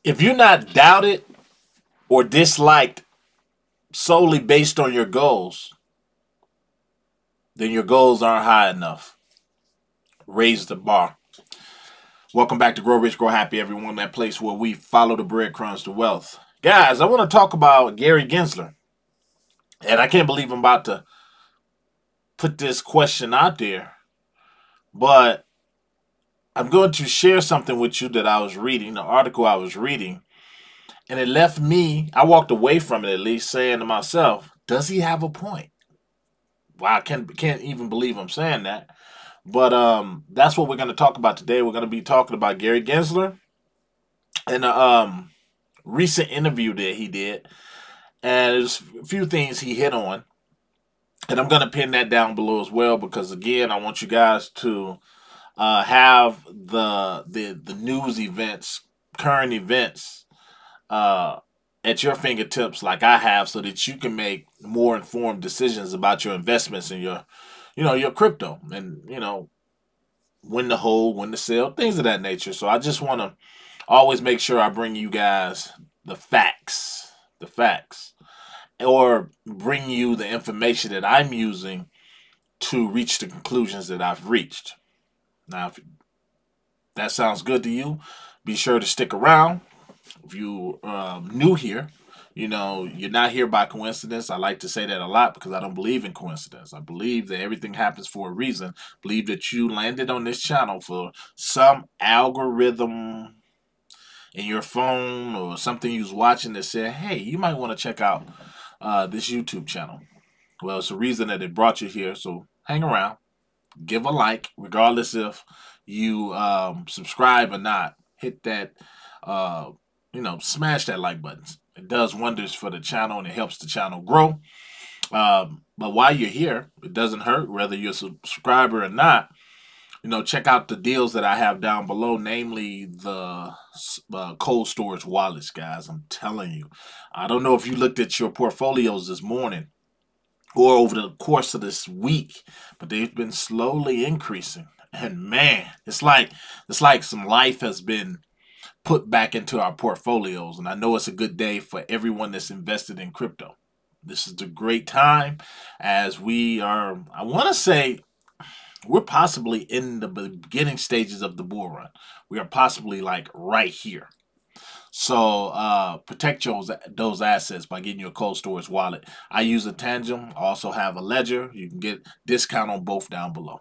if you're not doubted or disliked solely based on your goals, then your goals aren't high enough. Raise the bar. Welcome back to Grow Rich, Grow Happy, everyone. That place where we follow the breadcrumbs to wealth. Guys, I want to talk about Gary Gensler. And I can't believe I'm about to put this question out there. But I'm going to share something with you that I was reading, the article I was reading. And it left me, I walked away from it at least, saying to myself, does he have a point? Wow, I can't even believe I'm saying that. But that's what we're going to talk about today. We're going to be talking about Gary Gensler and a recent interview that he did. And there's a few things he hit on. And I'm going to pin that down below as well because, again, I want you guys to have the news events, current events, at your fingertips like I have so that you can make more informed decisions about your investments and your crypto and, when to hold, when to sell, things of that nature. So I just want to always make sure I bring you guys the facts, or bring you the information that I'm using to reach the conclusions that I've reached. Now, if that sounds good to you, be sure to stick around. If you new here, you're not here by coincidence. I like to say that a lot because I don't believe in coincidence. I believe that everything happens for a reason. I believe that you landed on this channel for some algorithm in your phone or something you was watching that said, hey, you might want to check out this YouTube channel. Well, it's a reason that it brought you here, so hang around. Give a like, regardless if you subscribe or not. Hit that, smash that like button. It does wonders for the channel and it helps the channel grow. But while you're here, it doesn't hurt whether you're a subscriber or not. Check out the deals that I have down below, namely the cold storage wallets, guys. I'm telling you. I don't know if you looked at your portfolios this morning or over the course of this week, but they've been slowly increasing. And man, it's like some life has been put back into our portfolios. And I know it's a good day for everyone that's invested in crypto. This is a great time as we are, I want to say, we're possibly in the beginning stages of the bull run. We are possibly like right here. So protect those assets by getting your cold storage wallet. I use a Tangem. I also have a Ledger. You can get discount on both down below.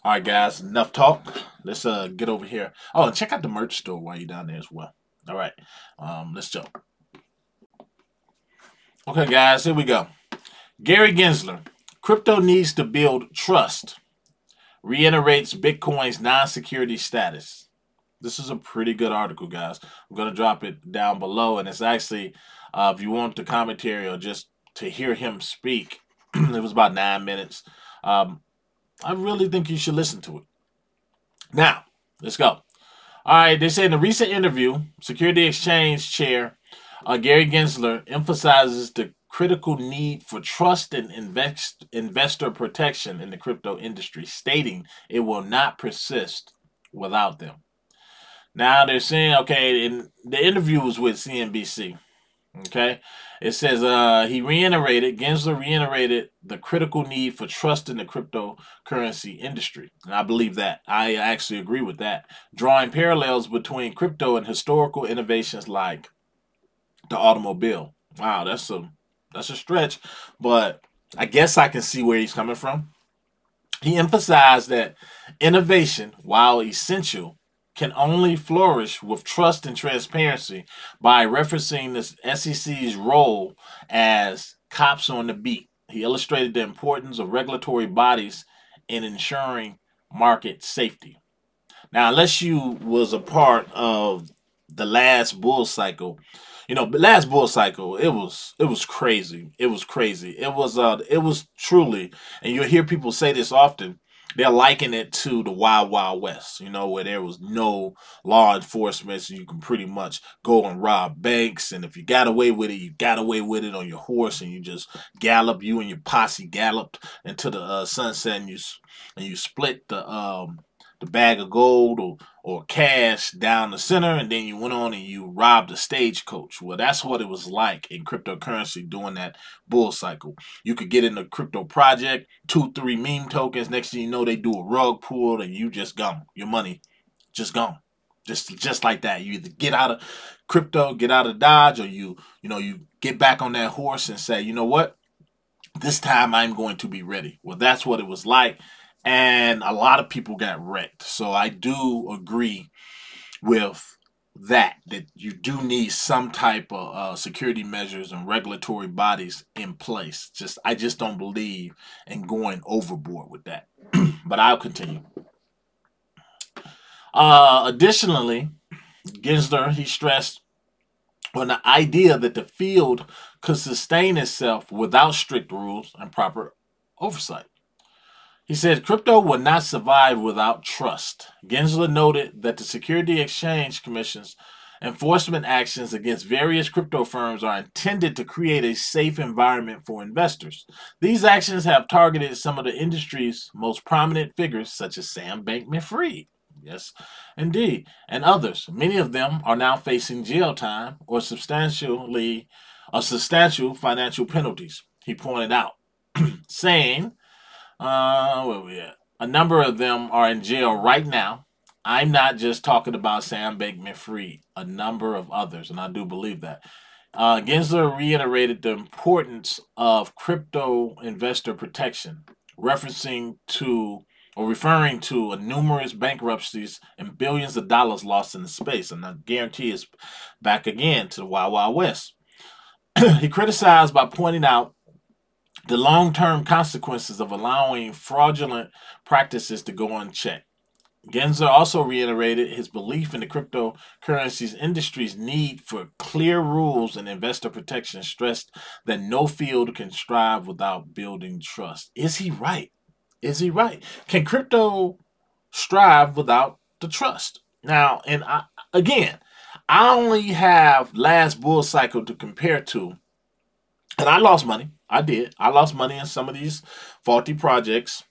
All right, guys, enough talk. Let's get over here. Oh, and check out the merch store while you're down there as well. All right, let's jump. Okay, guys, here we go. Gary Gensler, crypto needs to build trust. Reiterates Bitcoin's non-security status. This is a pretty good article, guys. I'm going to drop it down below, and it's actually, if you want the commentary or just to hear him speak, it was about 9 minutes. I really think you should listen to it. Now, let's go. All right, they say in a recent interview, Security Exchange Chair Gary Gensler emphasizes the critical need for trust and investor protection in the crypto industry, stating it will not persist without them. Now they're saying, okay, in the interview was with CNBC. Okay, it says Gensler reiterated the critical need for trust in the cryptocurrency industry. And I believe that. I actually agree with that. Drawing parallels between crypto and historical innovations like the automobile. Wow, that's a stretch, but I guess I can see where he's coming from. He emphasized that innovation, while essential, can only flourish with trust and transparency by referencing the SEC's role as cops on the beat. He illustrated the importance of regulatory bodies in ensuring market safety. Now, unless you was a part of the last bull cycle, the last bull cycle, it was crazy. It was crazy. It was truly, and you'll hear people say this often, they're liking it to the Wild Wild West, where there was no law enforcement, so you can pretty much go and rob banks, and if you got away with it, you got away with it on your horse, and you just you and your posse galloped into the sunset, and you split the bag of gold or cash down the center, and then you went on and you robbed a stagecoach. Well, that's what it was like in cryptocurrency during that bull cycle. You could get in a crypto project, 2-3 meme tokens. Next thing you know, they do a rug pull, and you just gone. Your money just gone. Just like that. You either get out of crypto, get out of Dodge, or you get back on that horse and say, you know what? This time I'm going to be ready. Well, that's what it was like. And a lot of people got wrecked. So I do agree with that you do need some type of security measures and regulatory bodies in place. I just don't believe in going overboard with that. But I'll continue. Additionally, Gensler, he stressed on the idea that the field could sustain itself without strict rules and proper oversight. He said crypto will not survive without trust. Gensler noted that the Security Exchange Commission's enforcement actions against various crypto firms are intended to create a safe environment for investors. These actions have targeted some of the industry's most prominent figures, such as Sam Bankman-Fried. Yes, indeed, and others. Many of them are now facing jail time or substantial financial penalties, he pointed out, saying, where we at? A number of them are in jail right now. I'm not just talking about Sam Bankman-Fried, a number of others, and I do believe that. Gensler reiterated the importance of crypto investor protection, referring to numerous bankruptcies and billions of dollars lost in the space, and I guarantee it's back again to the Wild Wild West. He criticized by pointing out the long-term consequences of allowing fraudulent practices to go unchecked. Gensler also reiterated his belief in the cryptocurrencies industry's need for clear rules and investor protection, stressed that no field can strive without building trust. Is he right? Is he right? Can crypto strive without the trust? Now, and I only have last bull cycle to compare to, and I lost money. I did. I lost money in some of these faulty projects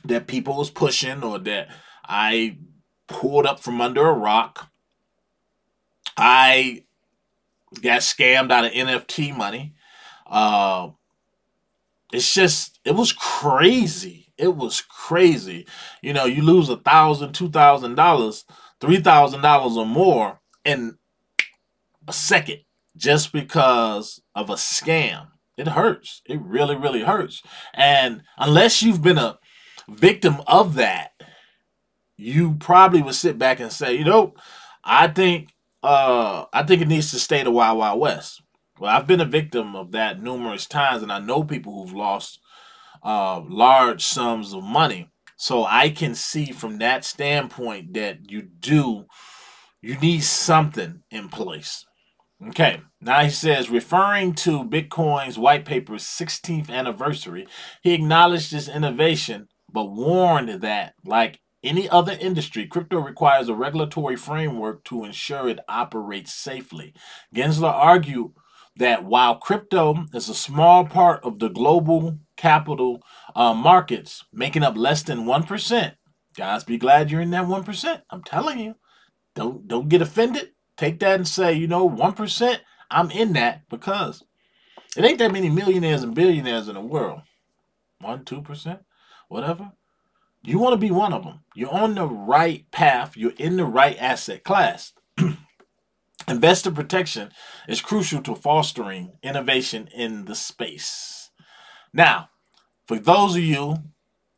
that people was pushing or that I pulled up from under a rock. I got scammed out of NFT money. It was crazy. It was crazy. You know, you lose $1,000, $2,000, $3,000 or more in a second just because of a scam. It hurts. It really, really hurts. And unless you've been a victim of that, you probably would sit back and say, you know, I think it needs to stay the Wild Wild West. Well, I've been a victim of that numerous times, and I know people who've lost large sums of money. So I can see from that standpoint that you need something in place. Okay, now he says, referring to Bitcoin's white paper's 16th anniversary, he acknowledged this innovation, but warned that, like any other industry, crypto requires a regulatory framework to ensure it operates safely. Gensler argued that while crypto is a small part of the global capital markets, making up less than 1%, guys, be glad you're in that 1%. I'm telling you, don't get offended. Take that and say, you know, 1%, I'm in that, because it ain't that many millionaires and billionaires in the world. 1%, 2%, whatever. You want to be one of them. You're on the right path. You're in the right asset class. Investor protection is crucial to fostering innovation in the space. Now, for those of you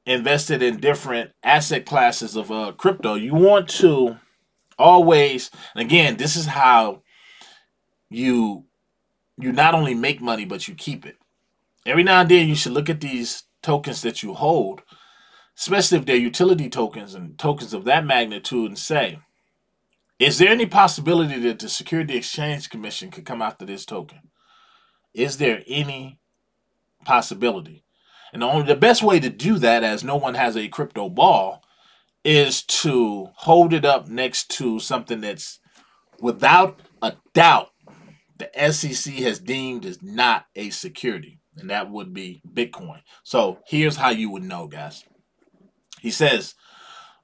invested in different asset classes of crypto, you want to always, and again, this is how you not only make money, but you keep it. Every now and then you should look at these tokens that you hold, especially if they're utility tokens and tokens of that magnitude, and say, is there any possibility that the Security Exchange Commission could come after this token? Is there any possibility? And the best way to do that, as no one has a crypto ball, is to hold it up next to something that's without a doubt the SEC has deemed as not a security, and that would be Bitcoin. So here's how you would know, guys. He says,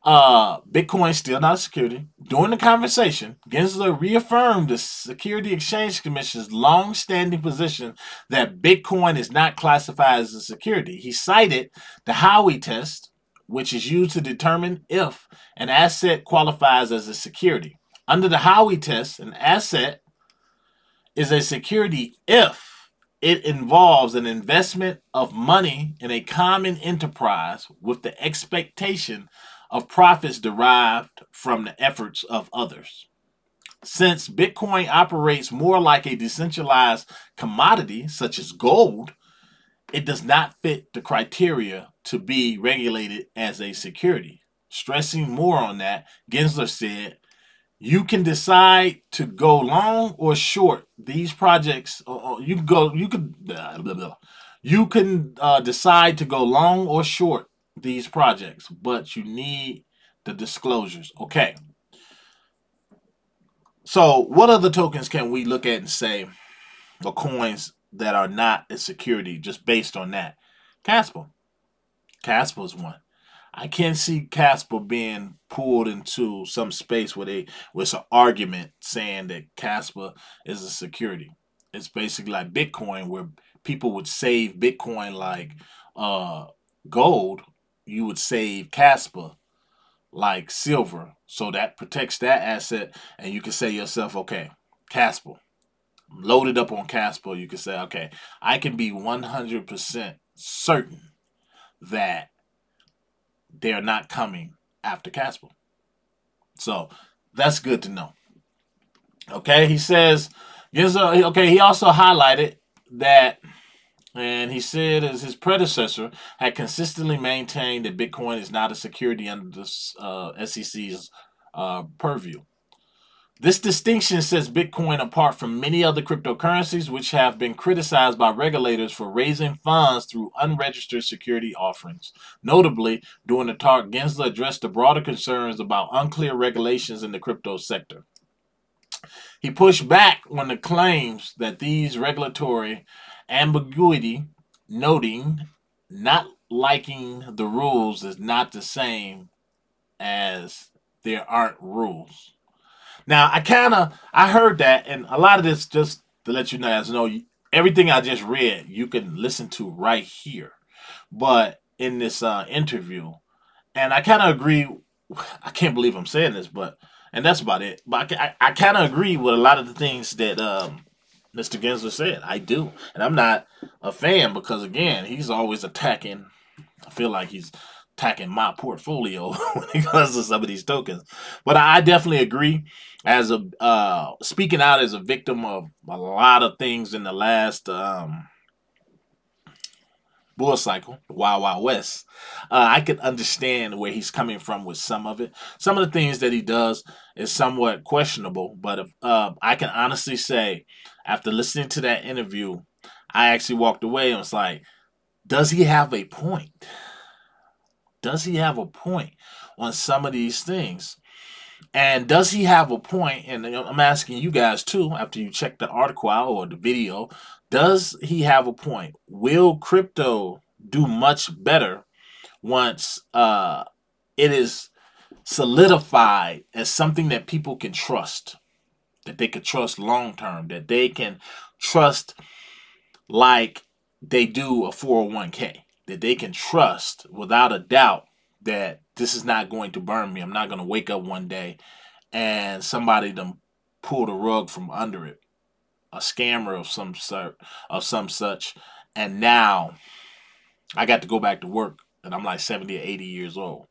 Bitcoin still not a security. During the conversation, Gensler reaffirmed the Security Exchange Commission's long-standing position that Bitcoin is not classified as a security. He cited the Howey test, which is used to determine if an asset qualifies as a security. Under the Howey test, an asset is a security if it involves an investment of money in a common enterprise with the expectation of profits derived from the efforts of others. Since Bitcoin operates more like a decentralized commodity, such as gold, it does not fit the criteria to be regulated as a security. Stressing more on that, Gensler said, you can decide to go long or short these projects. You can decide to go long or short these projects, but you need the disclosures. Okay. So what other tokens can we look at and say, or coins that are not a security just based on that? Casper. Casper is one. I can't see Casper being pulled into some space where it's an argument saying that Casper is a security. It's basically like Bitcoin, where people would save Bitcoin like gold. You would save Casper like silver, so that protects that asset, and you can say to yourself, okay, Casper, loaded up on Casper. You can say, okay, I can be 100% certain that they're not coming after Casper. So that's good to know. Okay, he says, okay, he also highlighted that, and he said as his predecessor had consistently maintained that Bitcoin is not a security under the SEC's purview. This distinction sets Bitcoin apart from many other cryptocurrencies which have been criticized by regulators for raising funds through unregistered security offerings. Notably, during the talk, Gensler addressed the broader concerns about unclear regulations in the crypto sector. He pushed back on the claims that these regulatory ambiguity, noting not liking the rules is not the same as there aren't rules. Now, I heard that, and a lot of this, just to let you know, everything I just read, you can listen to right here. But in this interview, and I kind of agree, I can't believe I'm saying this, and that's about it. But I kind of agree with a lot of the things that Mr. Gensler said. I do. And I'm not a fan because, again, he's always attacking, I feel like he's attacking my portfolio when it comes to some of these tokens. But I definitely agree. As a speaking out as a victim of a lot of things in the last bull cycle, Wild Wild West, I can understand where he's coming from with some of it. Some of the things that he does is somewhat questionable, but if, I can honestly say, after listening to that interview, I actually walked away and was like, does he have a point? Does he have a point on some of these things? And does he have a point? And I'm asking you guys too, after you check the article out or the video, does he have a point? Will crypto do much better once it is solidified as something that people can trust, that they can trust long term, that they can trust like they do a 401k, that they can trust without a doubt that this is not going to burn me. I'm not going to wake up one day and somebody done pull the rug from under it, a scammer of some sort, of some such, and now I got to go back to work, and I'm like 70 or 80 years old.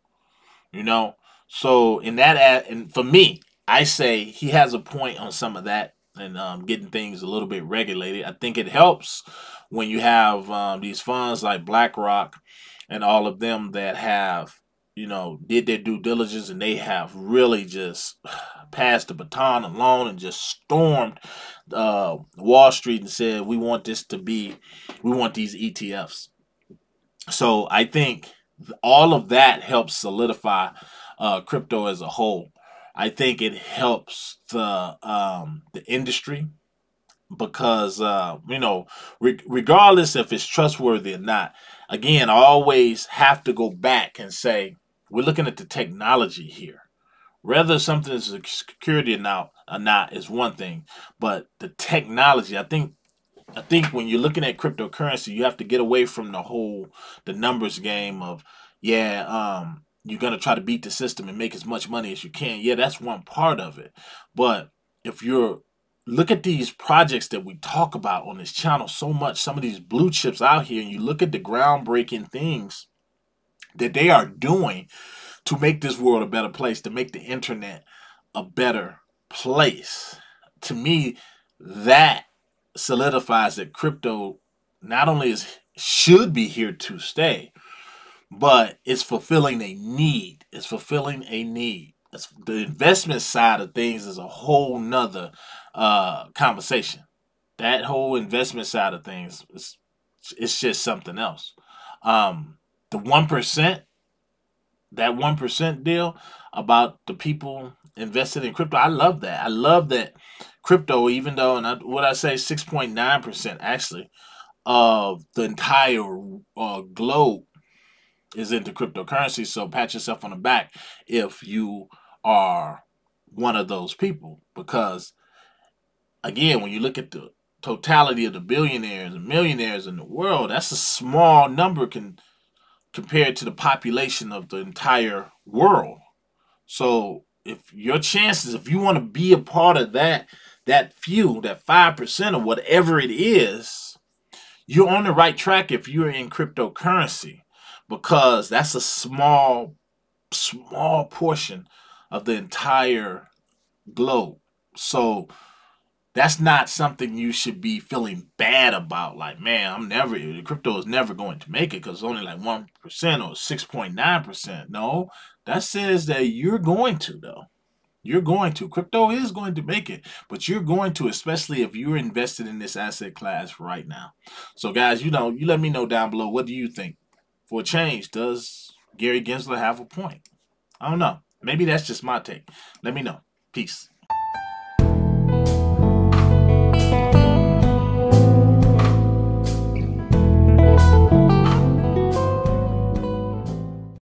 You know, so in that, and for me, I say he has a point on some of that, and getting things a little bit regulated. I think it helps when you have these funds like BlackRock and all of them that have, did their due diligence, and they have really just passed the baton along and just stormed Wall Street and said, we want these ETFs. So I think all of that helps solidify crypto as a whole. I think it helps the industry because, regardless if it's trustworthy or not, again, I always have to go back and say, We're looking at the technology here. Whether something is a security or not is one thing, but the technology, I think when you're looking at cryptocurrency, you have to get away from the numbers game of, yeah, you're gonna try to beat the system and make as much money as you can. Yeah, that's one part of it. But if you're look at these projects that we talk about on this channel so much, some of these blue chips out here, and you look at the groundbreaking things that they are doing to make this world a better place, to make the internet a better place. To me, that solidifies that crypto not only should be here to stay, but it's fulfilling a need. It's fulfilling a need. The investment side of things is a whole nother conversation. That whole investment side of things it's just something else. The 1%, that 1% deal about the people invested in crypto, I love that. I love that crypto, even though, and what I say, 6.9% actually of the entire globe is into cryptocurrency. So pat yourself on the back if you are one of those people, because again, when you look at the totality of the billionaires and millionaires in the world, that's a small number compared to the population of the entire world. So if your chances, if you want to be a part of that few, that 5% or whatever it is, you're on the right track if you're in cryptocurrency, because that's a small portion of the entire globe. So that's not something you should be feeling bad about. Like, man, crypto is never going to make it because it's only like 1% or 6.9%. No, that says that you're going to, though. You're going to. Crypto is going to make it, but you're going to, especially if you're invested in this asset class right now. So, guys, you let me know down below. What do you think? For a change, does Gary Gensler have a point? I don't know. Maybe that's just my take. Let me know. Peace.